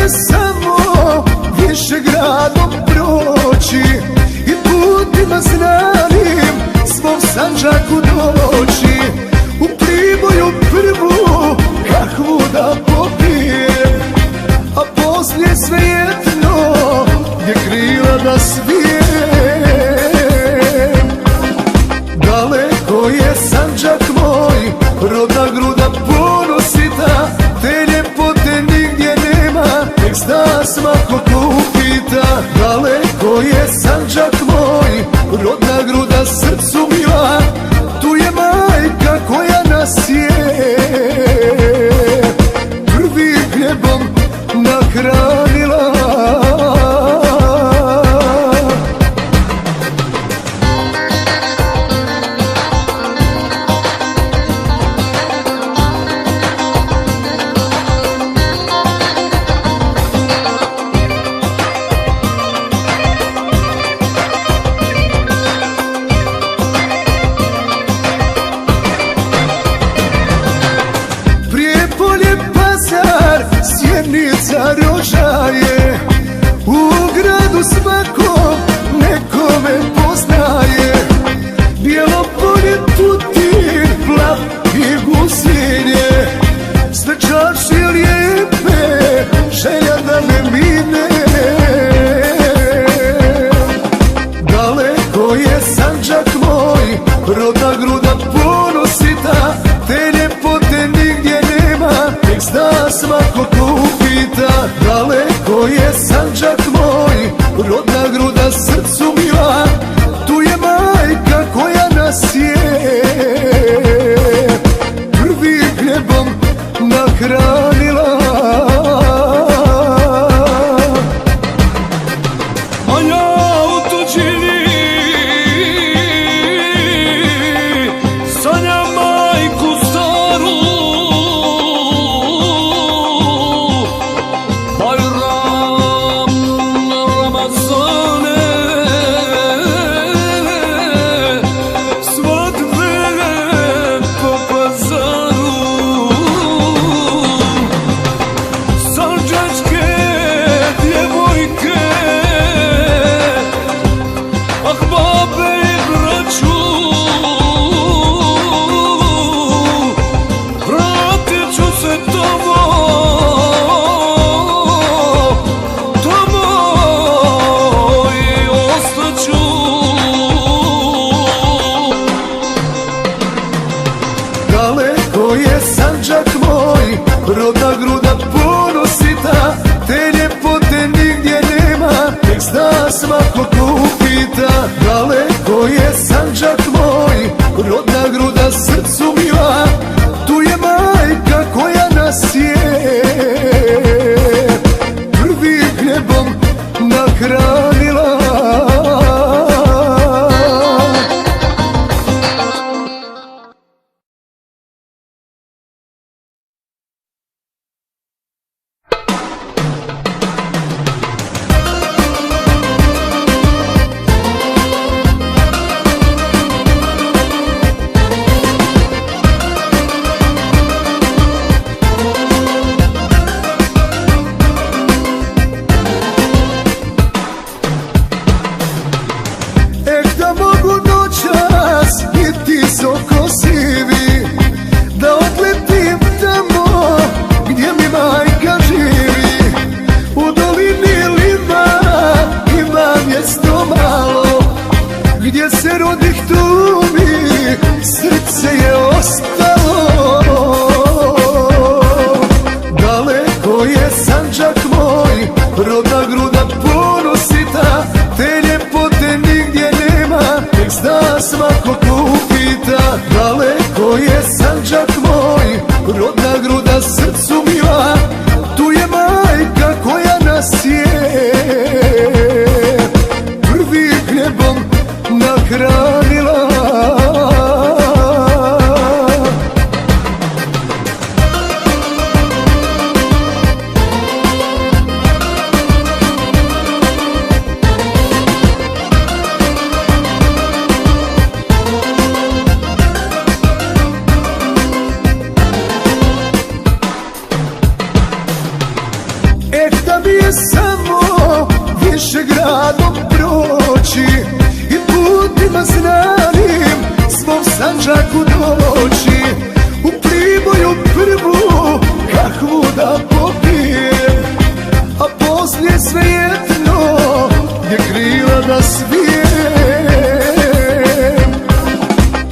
je samo više gradom proći i putima znanim svom Sandžaku doći. U Priboju prvu kahvu da popijem, a poslije svejedno gdje krila da svijem. Daleko je Sandžak moj, rodna gruda ponosita, te ljepote nigdje nema, nek zna svako ko upita. Daleko je Sandžak moj, rodna gruda srcu mila, tu je majka koja nas je prvim hljebom nahranila. Sjenica Rožaje, u gradu svakom nekome poznaje. Bijelo polje, Tutin, Plav i Gusinje, sve čaršije lijepe, želja da me mine. Daleko je Sandžak moj, rodna gruda ponosita, te ljepote nigdje nema, nek zna svako ko upita. Daleko je Sandžak moj, rodna gruda srcu mila, tu je majka koja nas je prvim hljebom nahranila. A ja u tuđini sanjam majku staru, Bajram Ramazane, svadbe po pazaru. Sandžačke djevojke, ah babe i braću, vratit ću se tamo i ostaću. Daleko je Sandžak moj, rodna gruda ponosita, te ljepote nigdje nema, nek zna svako ko upita. Daleko je Sandžak moj, rodna gruda srcu mila, tu je majka koja nas je prvim hljebom nahranila. očima znanim svom Sandžaku doći, u Priboju prvu kakvu da popijem, a poslije svejedno gdje krila da svijem.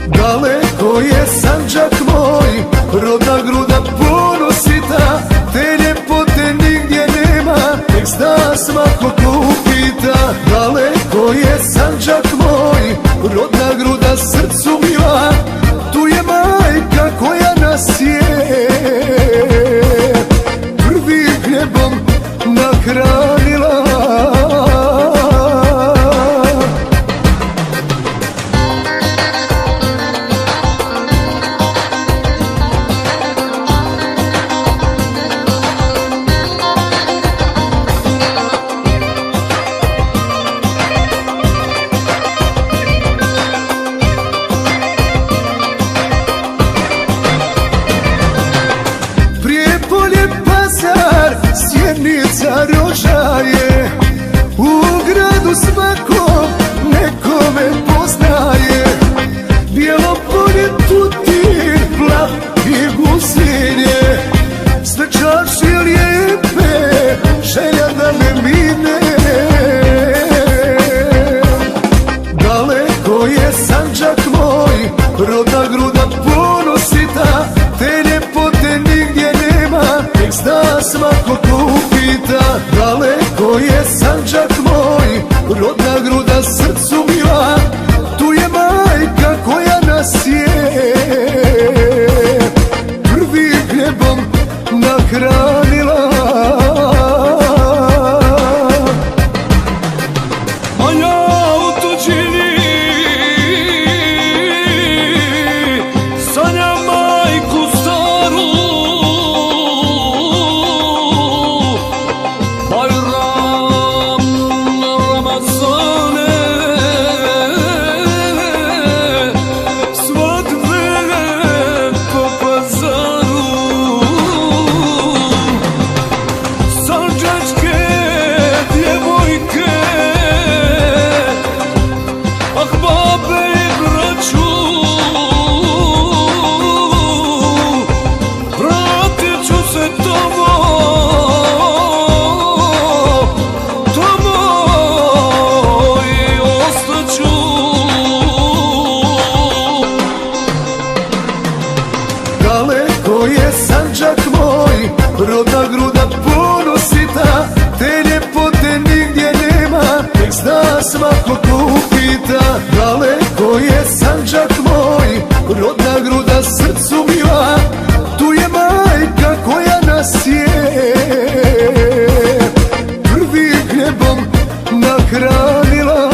Daleko je Sandžak moj, rodna gruda ponosita, te ljepote nigdje nema, nek zna svako ko upita. Daleko je Sandžak moj, rodna gruda srcu mila, tu je majka koja nas je prvim hljebom nahranila. Sjenica Rožaje, u gradu svakom nekome poznaje. Bijelo polje, Tutin, Plav i Gusinje, sve čaršije lijepe, želja da me mine. Daleko je Sandžak moj, rodna gruda ponosita, te ljepote nigdje nema, nek zna svako ko upita. Daleko je Sandžak moj, rodna gruda srcu mila, tu je majka koja nas je prvim hljebom nahranila. A ja u tuđini sanjam majku staru, Bajram Ramazane, svadbe po pazaru, sandžačke djevojke, ah babe i braću, vratit ću se tamo i ostaću. Daleko je Sandžak moj, rodna gruda ponosita, te ljepote nigdje nema, nek zna svako ko upita. Daleko je Sandžak moj, rodna gruda srcu mila, tu je majka koja nas je prvim hljebom nahranila.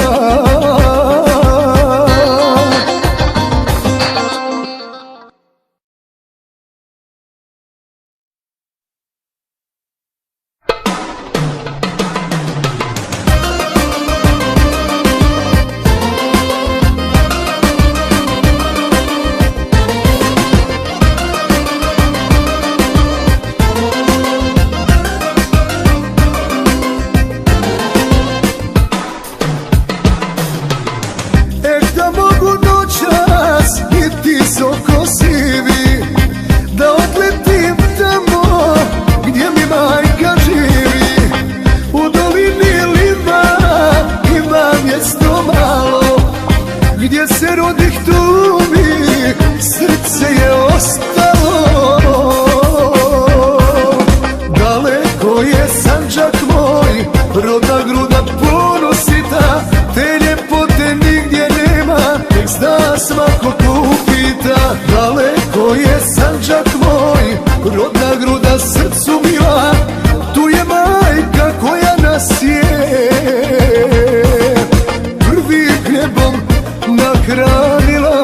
Da mogu noćas biti soko sivi, da odletim tamo gdje mi majka živi. U dolini Lima ima mjesto malo, gdje se rodih tu mi srce je ostalo. Daleko je Sandžak moj, rodna gruda ponosita, te ljepote nigdje nema, nek zna svako ko upita. Daleko je Sandžak moj, rodna gruda srcu mila, tu je majka koja nas je prvim hljebom nahranila.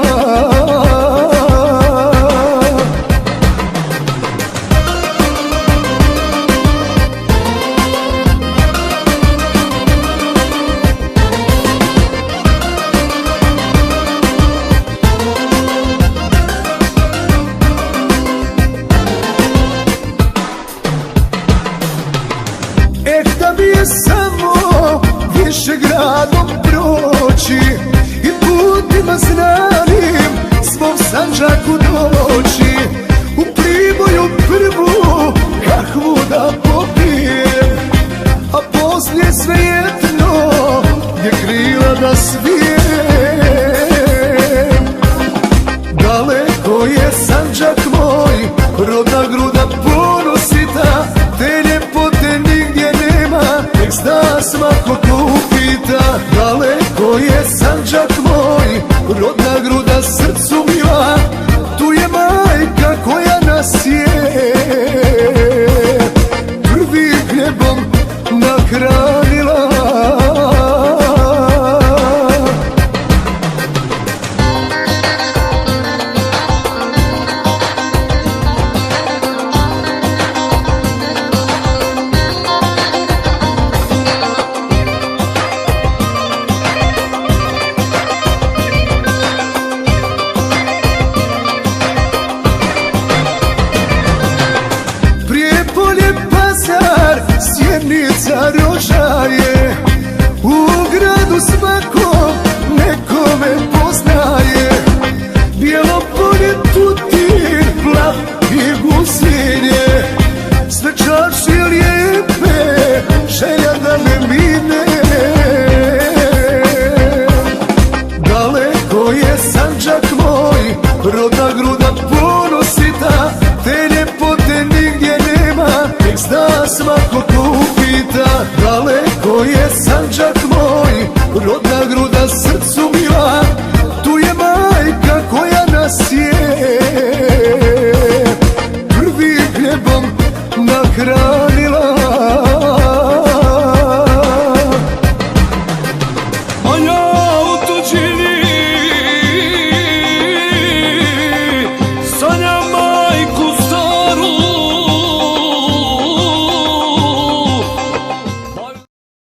veoma znanim svom Sandžaku doći, u Priboju prvu kakvu da popijem, a poslije svejedno gdje krila da svijem. Daleko je Sandžak moj, rodna gruda ponosita, te ljepote nigdje nema, nek zna svako ko upita. Daleko je Sandžak moj, rodna gruda srcu mila, tu je majka koja nas je prvim hljebom nahranila. Prijepolje, Pazar, Sjenica, Rožaje, u gradu svakom nekome poznaje. Bijelo-polje, Tutin, Plav i Gusinje, sve čaršije lijepe, želja da me mine. Daleko je Sandžak moj, rodna gruda ponosita, te ljepote nigdje nema, nek zna svako ko upita. Daleko je Sandžak